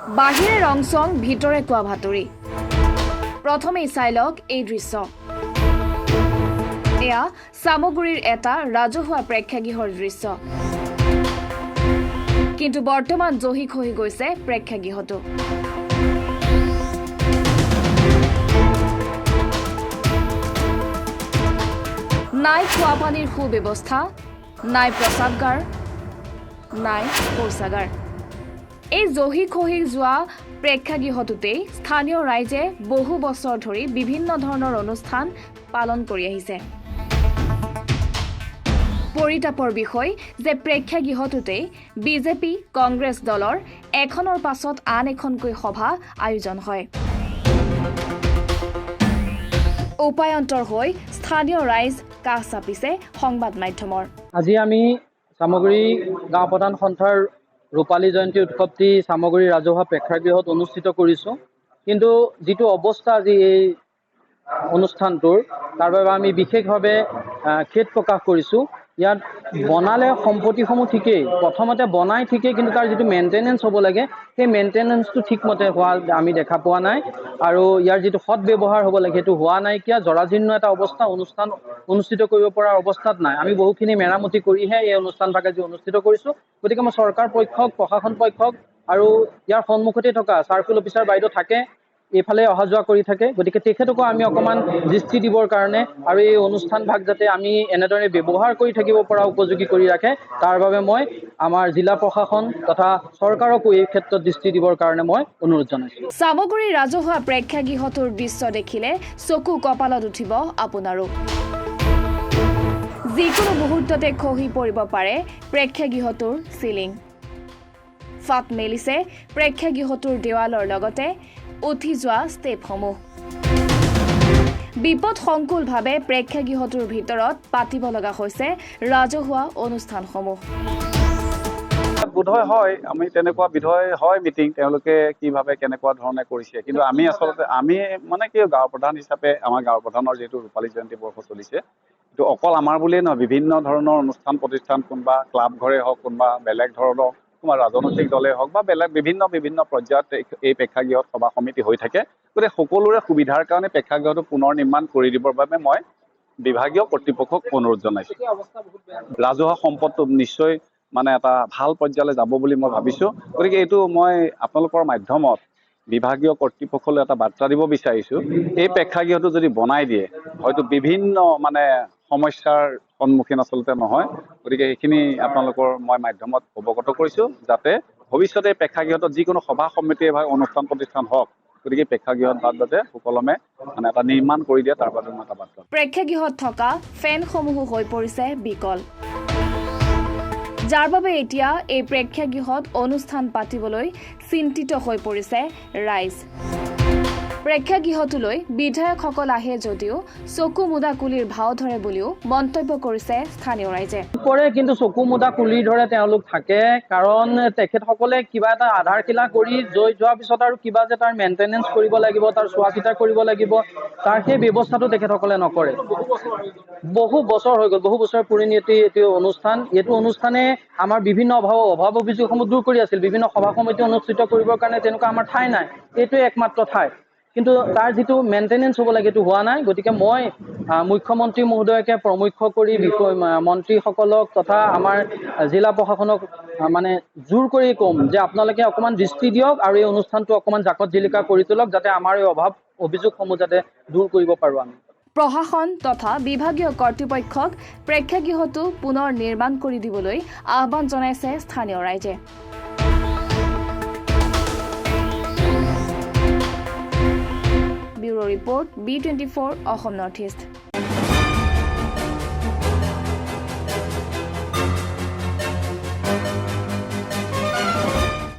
বাহিৰে ৰংচং ভিতৰে কোৱা ভাতৰি প্ৰথমেই চাই লওক এই দৃশ্য এয়া সামগুৰিৰ এটা ৰাজহুৱা প্ৰেক্ষাগৃহৰ দৃশ্য কিন্তু বৰ্তমান জহি খহি গৈছে প্ৰেক্ষাগৃহটো নাই খোৱা পানীৰ সুব্যৱস্থা নাই প্ৰস্ৰাৱগাৰ নাই শৌচাগাৰ এই জহি খহি যোৱা প্ৰেক্ষাগৃহটোতেই স্থানীয় ৰাইজে বহু বছৰ ধৰি বিভিন্ন ধৰণৰ অনুষ্ঠান পালন কৰি আহিছে পৰিতাপৰ বিষয় যে প্ৰেক্ষাগৃহটোতেই বিজেপি কংগ্ৰেছ দলৰ এখনৰ পাছত আন এখনকৈ সভা আয়োজন হয় উপায়ন্তৰ হৈ স্থানীয় ৰাইজ কাষ চাপিছে সংবাদ মাধ্যমৰ আজি আমি সামগুৰি গাঁও প্ৰধান সন্থাৰ ৰূপালী জয়ন্তী উৎসৱটি সামগুৰি ৰাজহুৱা প্ৰেক্ষাগৃহত অনুষ্ঠিত কৰিছোঁ কিন্তু যিটো অৱস্থা আজি এই অনুষ্ঠানটোৰ তাৰ বাবে আমি বিশেষভাৱে খেদ প্ৰকাশ কৰিছোঁ ইয়াত বনালে সম্পত্তিসমূহ ঠিকেই প্ৰথমতে বনাই ঠিকেই কিন্তু তাৰ যিটো মেইনটেনেন্স হ'ব লাগে সেই মেইনটেনেন্সটো ঠিকমতে হোৱা আমি দেখা পোৱা নাই আৰু ইয়াৰ যিটো সৎ ব্যৱহাৰ হ'ব লাগে সেইটো হোৱা নাইকিয়া জৰাজীৰ্ণ এটা অৱস্থা অনুষ্ঠান অনুষ্ঠিত কৰিব পৰা অৱস্থাত নাই আমি বহুখিনি মেৰামতি কৰিহে এই অনুষ্ঠানভাগ আজি অনুষ্ঠিত কৰিছোঁ গতিকে মই চৰকাৰ পক্ষক প্ৰশাসন পক্ষক আৰু ইয়াৰ সন্মুখতে থকা চাৰ্কুল অফিচাৰ বাইদেউ থাকে এইফালে অহা যোৱা কৰি থাকে গতিকে তেখেতকো আমি অকণমান দৃষ্টি দিবৰ কাৰণে আৰু এই অনুষ্ঠানভাগ যাতে আমি এনেদৰে ব্যৱহাৰ কৰি থাকিব পৰা উপযোগী কৰি ৰাখে তাৰ বাবে মই আমাৰ জিলা প্ৰশাসন তথা চৰকাৰকো এই ক্ষেত্ৰত দৃষ্টি দিবৰ কাৰণে মই অনুৰোধ জনাইছোঁ সামগুৰি ৰাজহুৱা প্ৰেক্ষাগৃহটোৰ দৃশ্য দেখিলে চকু কপালত উঠিব আপোনাৰো যিকোনো মুহূৰ্ততে খহি পৰিব পাৰে প্ৰেক্ষাগৃহটোৰ চিলিং ফাট মেলিছে প্ৰেক্ষাগৃহটোৰ দেৱালৰ লগতে উঠি যোৱা ষ্টেপসমূহ বিপদ সংকুলভাৱে প্ৰেক্ষাগৃহটোৰ ভিতৰত পাতিব লগা হৈছে ৰাজহুৱা অনুষ্ঠানসমূহ বোধহয় হয় আমি তেনেকুৱা বিধয় হয় মিটিং তেওঁলোকে কিভাৱে কেনেকুৱা ধৰণে কৰিছে কিন্তু আমি আচলতে আমি মানে কি গাঁও প্ৰধান হিচাপে আমাৰ গাঁও প্ৰধানৰ যিটো ৰূপালী জয়ন্তী বৰ্ষ চলিছে এইটো অকল আমাৰ বুলিয়ে নহয় বিভিন্ন ধৰণৰ অনুষ্ঠান প্ৰতিষ্ঠান কোনোবা ক্লাব ঘৰে হওক কোনোবা বেলেগ ধৰণৰ কোনোবা ৰাজনৈতিক দলে হওক বা বেলেগ বিভিন্ন পৰ্যায়ত এই প্ৰেক্ষাগৃহত সভা সমিতি হৈ থাকে গতিকে সকলোৰে সুবিধাৰ কাৰণে প্ৰেক্ষাগৃহটো পুনৰ নিৰ্মাণ কৰি দিবৰ বাবে মই বিভাগীয় কৰ্তৃপক্ষক অনুৰোধ জনাইছোঁ ৰাজহুৱা সম্পদটো নিশ্চয় মানে এটা ভাল পৰ্যায়লৈ যাব বুলি মই ভাবিছোঁ গতিকে এইটো মই আপোনালোকৰ মাধ্যমত বিভাগীয় কৰ্তৃপক্ষলৈ এটা বাৰ্তা দিব বিচাৰিছোঁ এই প্ৰেক্ষাগৃহটো যদি বনাই দিয়ে হয়তো বিভিন্ন মানে সমস্যাৰ সন্মুখীন আচলতে নহয় গতিকে এইখিনি আপোনালোকৰ মই মাধ্যমত অৱগত কৰিছোঁ যাতে ভৱিষ্যতে প্ৰেক্ষাগৃহত যিকোনো সভা সমিতি বা অনুষ্ঠান প্ৰতিষ্ঠান হওক গতিকে প্ৰেক্ষাগৃহত যাতে সুকলমে মানে এটা নিৰ্মাণ কৰি দিয়ে তাৰ বাবে মই এটা বাৰ্তা প্ৰেক্ষাগৃহত থকা ফেনসমূহো হৈ পৰিছে বিকল যাৰ বাবে এতিয়া এই প্ৰেক্ষাগৃহত অনুষ্ঠান পাতিবলৈ চিন্তিত হৈ পৰিছে ৰাইজ প্ৰেক্ষাগৃহটোলৈ বিধায়কসকল আহে যদিও চকু মুদা কুলিৰ ভাও ধৰে বুলিও মন্তব্য কৰিছে স্থানীয় ৰাইজে কৰে কিন্তু চকু মুদা কুলিৰ দৰে তেওঁলোক থাকে কাৰণ তেখেতসকলে কিবা এটা আধাৰশিলা কৰি যোৱাৰ পিছত আৰু কিবা যে তাৰ মেইনটেনেন্স কৰিব লাগিব তাৰ চোৱা চিতা কৰিব লাগিব তাৰ সেই ব্যৱস্থাটো তেখেতসকলে নকৰে বহু বছৰ হৈ গ'ল বহু বছৰ পুৰণি এইটো অনুষ্ঠানে আমাৰ বিভিন্ন অভাৱ অভিযোগসমূহ দূৰ কৰি আছিল বিভিন্ন সভা সমিতি অনুষ্ঠিত কৰিবৰ কাৰণে তেনেকুৱা আমাৰ ঠাই নাই এইটোৱে একমাত্ৰ ঠাই কিন্তু তাৰ যিটো মেইনটেনেন্স হ'ব লাগে এইটো হোৱা নাই গতিকে মই মুখ্যমন্ত্ৰী মহোদয়কে প্ৰমুখ্য কৰি মন্ত্ৰীসকলক তথা আমাৰ জিলা প্ৰশাসনক মানে জোৰ কৰি ক'ম যে আপোনালোকে অকণমান দৃষ্টি দিয়ক আৰু এই অনুষ্ঠানটো অকণমান জাকত জিলিকা কৰি তোলক যাতে আমাৰ এই অভাৱ অভিযোগসমূহ যাতে দূৰ কৰিব পাৰোঁ আমি প্ৰশাসন তথা বিভাগীয় কৰ্তৃপক্ষক প্ৰেক্ষাগৃহটো পুনৰ নিৰ্মাণ কৰি দিবলৈ আহ্বান জনাইছে স্থানীয় ৰাইজে bureau report B24 Assam north east